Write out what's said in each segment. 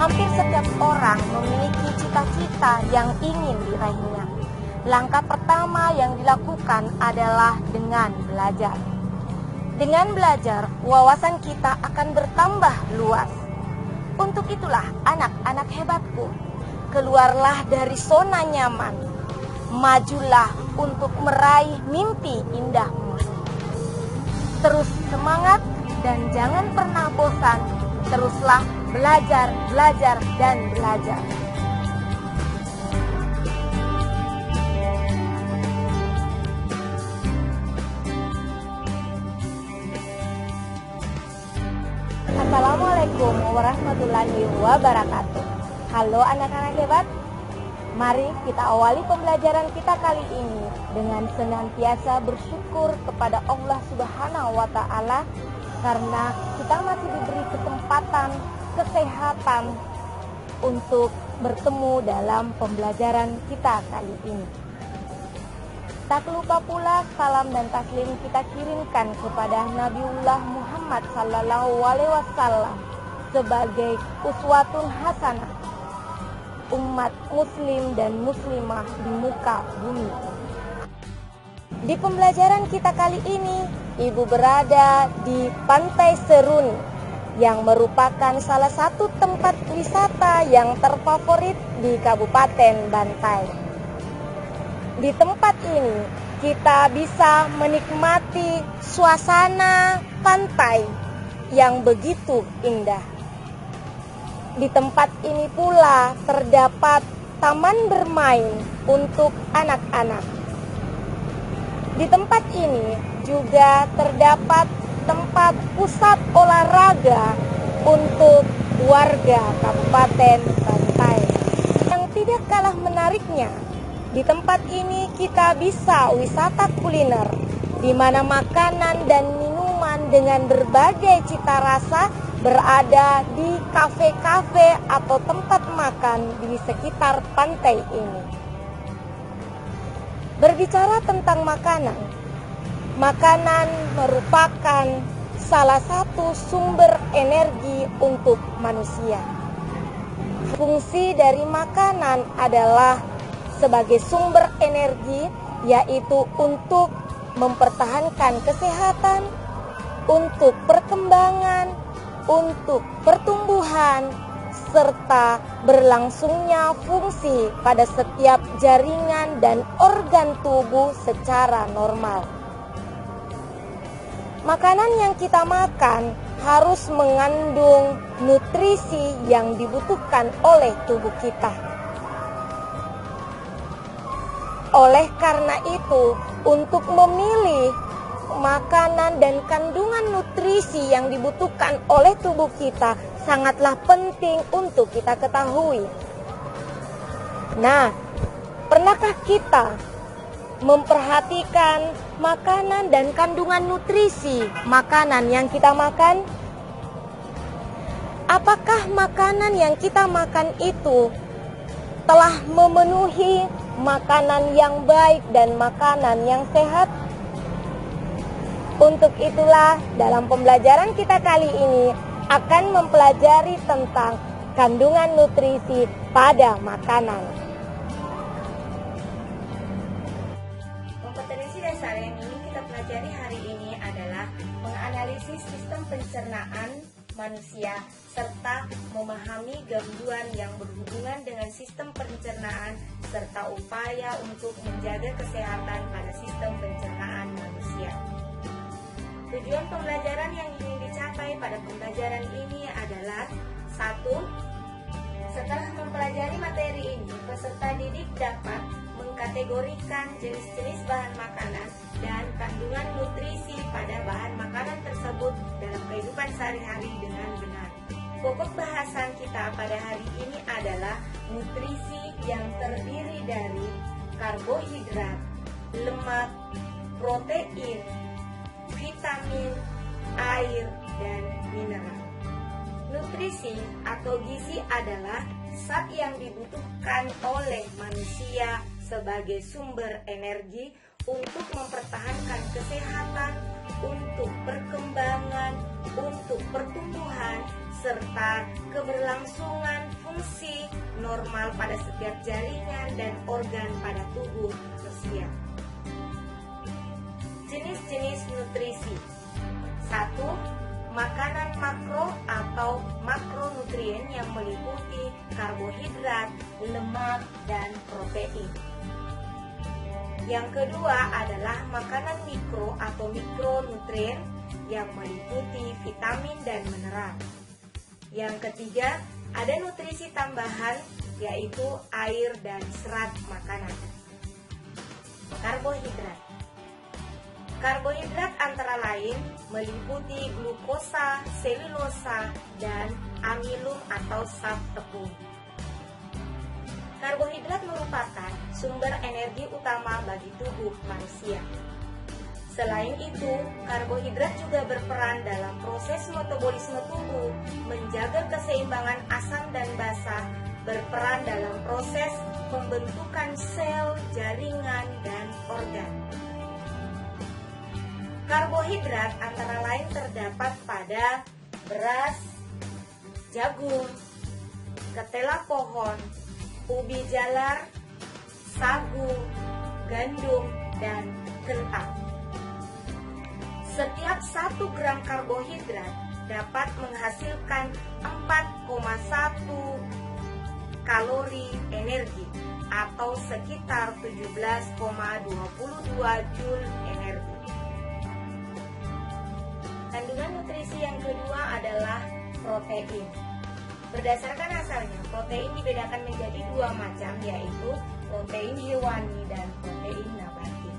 Hampir setiap orang memiliki cita-cita yang ingin diraihnya. Langkah pertama yang dilakukan adalah dengan belajar. Dengan belajar, wawasan kita akan bertambah luas. Untuk itulah anak-anak hebatku, keluarlah dari zona nyaman. Majulah untuk meraih mimpi indahmu. Terus semangat dan jangan pernah bosan. Teruslah belajar, belajar, dan belajar. Assalamualaikum warahmatullahi wabarakatuh. Halo anak-anak hebat. Mari kita awali pembelajaran kita kali ini dengan senantiasa bersyukur kepada Allah Subhanahu wa Ta'ala, karena kita masih diberi kesempatan, kesehatan untuk bertemu dalam pembelajaran kita kali ini. Tak lupa pula salam dan taslim kita kirimkan kepada Nabiullah Muhammad sallallahu alaihi wasallam sebagai uswatun hasanah umat muslim dan muslimah di muka bumi. Di pembelajaran kita kali ini, Ibu berada di Pantai Seruni yang merupakan salah satu tempat wisata yang terfavorit di Kabupaten Bantai. Di tempat ini kita bisa menikmati suasana pantai yang begitu indah. Di tempat ini pula terdapat taman bermain untuk anak-anak. Di tempat ini juga terdapat tempat pusat olahraga untuk warga Kabupaten Bantai. Yang tidak kalah menariknya, di tempat ini kita bisa wisata kuliner, di mana makanan dan minuman dengan berbagai cita rasa berada di kafe-kafe atau tempat makan di sekitar pantai ini. Berbicara tentang makanan, makanan merupakan salah satu sumber energi untuk manusia. Fungsi dari makanan adalah sebagai sumber energi, yaitu untuk mempertahankan kesehatan, untuk perkembangan, untuk pertumbuhan, serta berlangsungnya fungsi pada setiap jaringan dan organ tubuh secara normal. Makanan yang kita makan harus mengandung nutrisi yang dibutuhkan oleh tubuh kita. Oleh karena itu, untuk memilih makanan dan kandungan nutrisi yang dibutuhkan oleh tubuh kita sangatlah penting untuk kita ketahui. Nah, pernahkah kita memperhatikan makanan dan kandungan nutrisi makanan yang kita makan? Apakah makanan yang kita makan itu telah memenuhi makanan yang baik dan makanan yang sehat? Untuk itulah dalam pembelajaran kita kali ini akan mempelajari tentang kandungan nutrisi pada makanan. Kompetensi dasar yang ingin kita pelajari hari ini adalah menganalisis sistem pencernaan manusia serta memahami gangguan yang berhubungan dengan sistem pencernaan serta upaya untuk menjaga kesehatan pada sistem pencernaan manusia. Tujuan pembelajaran yang ingin dicapai pada pembelajaran ini adalah 1. Setelah mempelajari materi ini, peserta didik dapat mengkategorikan jenis-jenis bahan makanan dan kandungan nutrisi pada bahan makanan tersebut dalam kehidupan sehari-hari dengan benar. Pokok bahasan kita pada hari ini adalah nutrisi yang terdiri dari karbohidrat, lemak, protein, vitamin, air, dan mineral. Nutrisi atau gizi adalah zat yang dibutuhkan oleh manusia sebagai sumber energi untuk mempertahankan kesehatan, untuk perkembangan, untuk pertumbuhan, serta keberlangsungan fungsi normal pada setiap jaringan dan organ pada tubuh manusia. Jenis-jenis nutrisi. 1. Makanan makro atau makronutrien yang meliputi karbohidrat, lemak, dan protein. Yang kedua adalah makanan mikro atau mikronutrien yang meliputi vitamin dan mineral. Yang ketiga, ada nutrisi tambahan yaitu air dan serat makanan. Karbohidrat. Karbohidrat antara lain meliputi glukosa, selulosa, dan amilum atau zat tepung. Karbohidrat merupakan sumber energi utama bagi tubuh manusia. Selain itu, karbohidrat juga berperan dalam proses metabolisme tubuh, menjaga keseimbangan asam dan basa, berperan dalam proses pembentukan sel, jaringan, dan organ. Karbohidrat antara lain terdapat pada beras, jagung, ketela pohon, ubi jalar, sagu, gandum, dan kentang. Setiap 1 gram karbohidrat dapat menghasilkan 4,1 kalori energi atau sekitar 17,22 Joule energi. Kandungan nutrisi yang kedua adalah protein. Berdasarkan asalnya, protein dibedakan menjadi 2 macam, yaitu protein hewani dan protein nabati.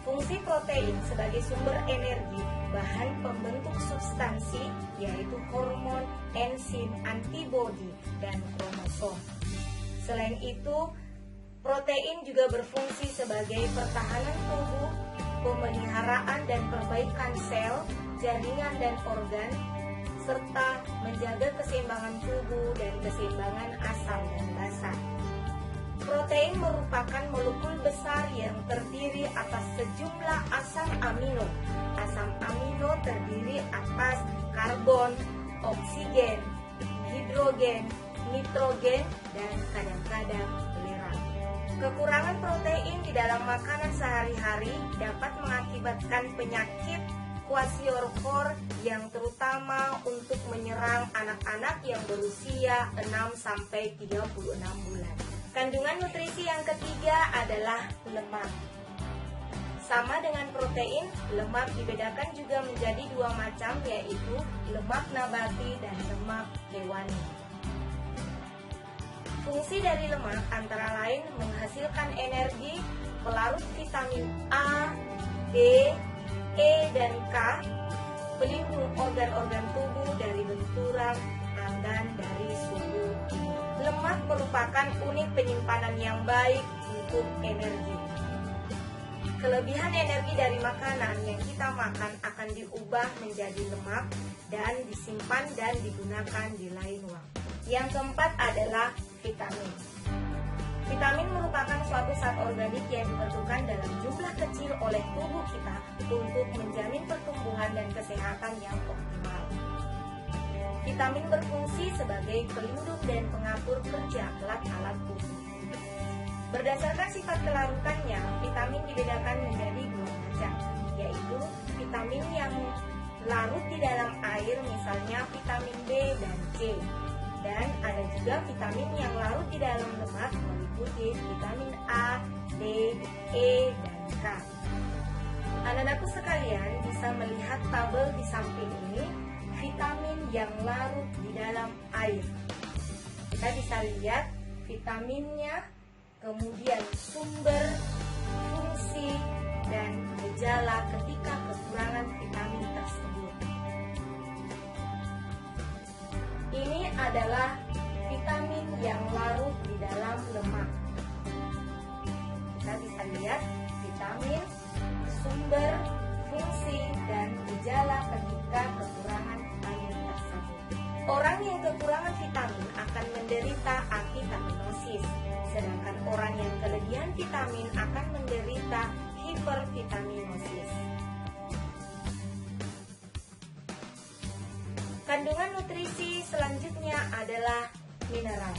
Fungsi protein sebagai sumber energi, bahan pembentuk substansi, yaitu hormon, enzim, antibodi, dan kromosom. Selain itu, protein juga berfungsi sebagai pertahanan tubuh, pemeliharaan dan perbaikan sel, jaringan dan organ, serta menjaga keseimbangan tubuh dan keseimbangan asam dan basa. Protein merupakan molekul besar yang terdiri atas sejumlah asam amino. Asam amino terdiri atas karbon, oksigen, hidrogen, nitrogen, dan kadang-kadang belerang. Kekurangan protein di dalam makanan sehari-hari dapat mengakibatkan penyakit kwashiorkor yang terutama untuk menyerang anak-anak yang berusia 6-36 bulan. Kandungan nutrisi yang ketiga adalah lemak. Sama dengan protein, lemak dibedakan juga menjadi dua macam, yaitu lemak nabati dan lemak hewani. Fungsi dari lemak antara lain menghasilkan energi, pelarut vitamin A, D, E, dan K, pelindung organ-organ tubuh dari benturan, dan dari suhu tinggi. Lemak merupakan unit penyimpanan yang baik untuk energi. Kelebihan energi dari makanan yang kita makan akan diubah menjadi lemak dan disimpan dan digunakan di lain waktu. Yang keempat adalah vitamin. Vitamin merupakan suatu zat organik yang diperlukan dalam jumlah kecil oleh tubuh kita untuk menjamin pertumbuhan dan kesehatan yang optimal. Vitamin berfungsi sebagai pelindung dan pengatur kerja alat-alat tubuh. Berdasarkan sifat kelarutannya, vitamin dibedakan menjadi dua macam, yaitu vitamin yang larut di dalam air, misalnya vitamin B dan C. Dan ada juga vitamin yang larut di dalam lemak, meliputi vitamin A, D, E, dan K. Anak-anakku sekalian bisa melihat tabel di samping ini, vitamin yang larut di dalam air. Kita bisa lihat vitaminnya, kemudian sumber, fungsi, dan gejala ketika kekurangan vitamin tersebut. Ini adalah vitamin yang larut di dalam lemak. Kita bisa lihat vitamin, sumber, fungsi, dan gejala ketika kekurangan vitamin tersebut. Orang yang kekurangan vitamin akan menderita avitaminosis, sedangkan orang yang kelebihan vitamin akan menderita hipervitaminosis. Kandungan nutrisi selanjutnya adalah mineral.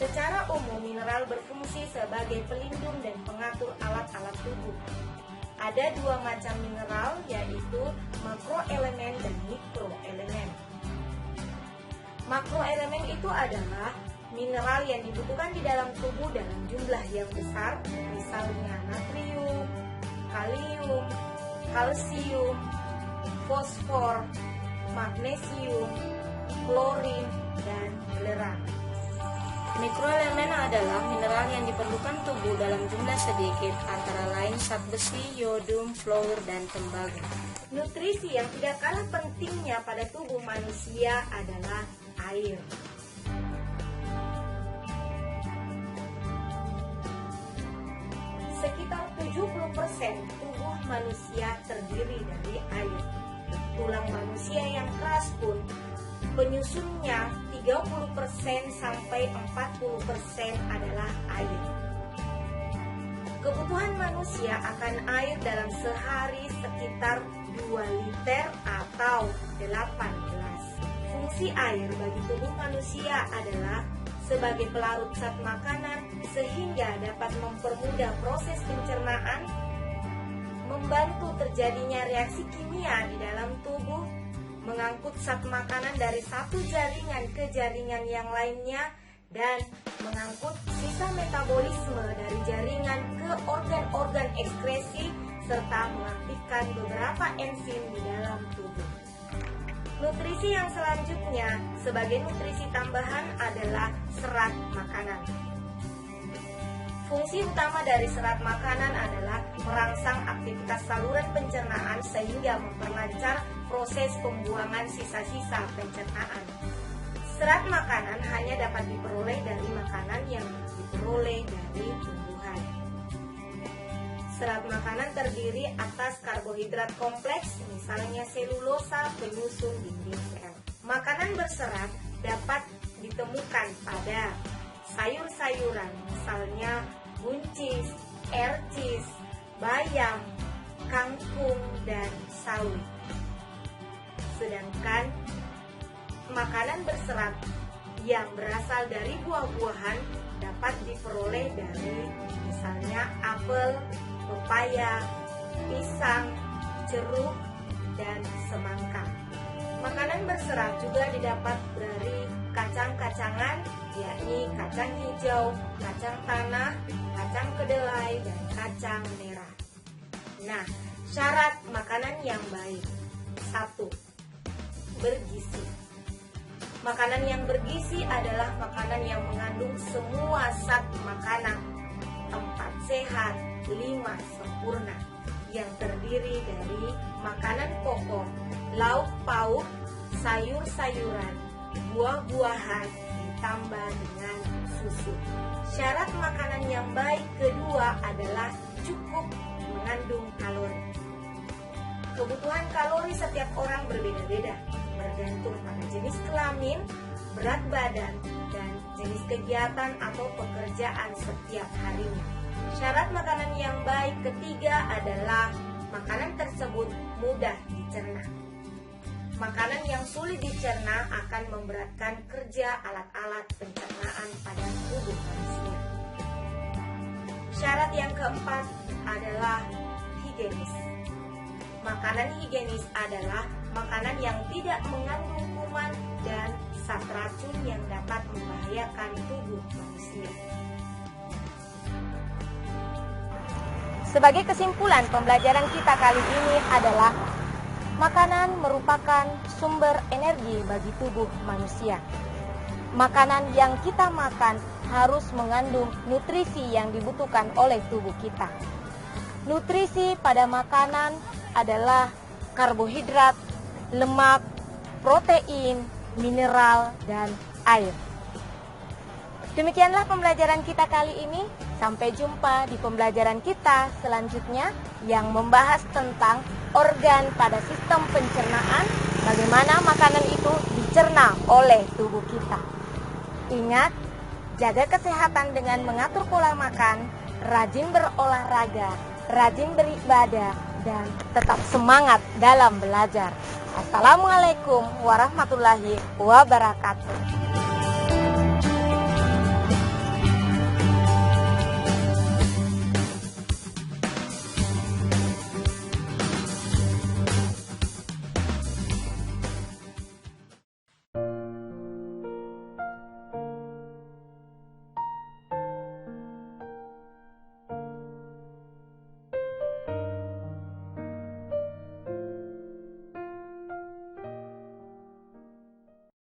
Secara umum, mineral berfungsi sebagai pelindung dan pengatur alat-alat tubuh. Ada dua macam mineral, yaitu makroelemen dan mikroelemen. Makroelemen itu adalah mineral yang dibutuhkan di dalam tubuh dalam jumlah yang besar, misalnya natrium, kalium, kalsium, fosfor, magnesium, klorin, dan belerang. Mikroelemen adalah mineral yang diperlukan tubuh dalam jumlah sedikit, antara lain zat besi, yodium, fluor, dan tembaga. Nutrisi yang tidak kalah pentingnya pada tubuh manusia adalah air. Sekitar 70% tubuh manusia terdiri dari air. Tulang manusia yang keras pun penyusunnya 30% sampai 40% adalah air. Kebutuhan manusia akan air dalam sehari sekitar 2 liter atau 8 gelas. Fungsi air bagi tubuh manusia adalah sebagai pelarut zat makanan sehingga dapat mempermudah proses pencernaan, membantu terjadinya reaksi kimia di dalam tubuh, mengangkut zat makanan dari satu jaringan ke jaringan yang lainnya, dan mengangkut sisa metabolisme dari jaringan ke organ-organ ekskresi, serta mengaktifkan beberapa enzim di dalam tubuh. Nutrisi yang selanjutnya sebagai nutrisi tambahan adalah serat makanan. Fungsi utama dari serat makanan adalah merangsang aktivitas saluran pencernaan sehingga memperlancar proses pembuangan sisa-sisa pencernaan. Serat makanan hanya dapat diperoleh dari makanan yang diperoleh dari tumbuhan. Serat makanan terdiri atas karbohidrat kompleks, misalnya selulosa, penyusun dinding sel. Makanan berserat dapat ditemukan pada sayur-sayuran, misalnya buncis, ercis, bayam, kangkung, dan sawi. Sedangkan makanan berserat yang berasal dari buah-buahan dapat diperoleh dari misalnya apel, pepaya, pisang, jeruk, dan semangka. Makanan berserat juga didapat dari kacang-kacangan, yakni kacang hijau, kacang tanah, kacang kedelai, dan kacang merah. Nah, syarat makanan yang baik. 1. Bergizi. Makanan yang bergizi adalah makanan yang mengandung semua zat makanan. 4 sehat, 5 sempurna, yang terdiri dari makanan pokok, lauk pauk, sayur-sayuran, buah-buahan, ditambah dengan susu. Syarat makanan yang baik kedua adalah cukup mengandung kalori. Kebutuhan kalori setiap orang berbeda-beda, bergantung pada jenis kelamin, berat badan, dan jenis kegiatan atau pekerjaan setiap harinya. Syarat makanan yang baik ketiga adalah makanan tersebut mudah dicerna. Makanan yang sulit dicerna akan memberatkan kerja alat-alat pencernaan pada tubuh manusia. Syarat yang keempat adalah higienis. Makanan higienis adalah makanan yang tidak mengandung kuman dan zat racun yang dapat membahayakan tubuh manusia. Sebagai kesimpulan, pembelajaran kita kali ini adalah makanan merupakan sumber energi bagi tubuh manusia. Makanan yang kita makan harus mengandung nutrisi yang dibutuhkan oleh tubuh kita. Nutrisi pada makanan adalah karbohidrat, lemak, protein, mineral, dan air. Demikianlah pembelajaran kita kali ini. Sampai jumpa di pembelajaran kita selanjutnya yang membahas tentang organ pada sistem pencernaan, bagaimana makanan itu dicerna oleh tubuh kita. Ingat, jaga kesehatan dengan mengatur pola makan, rajin berolahraga, rajin beribadah, dan tetap semangat dalam belajar. Assalamualaikum warahmatullahi wabarakatuh.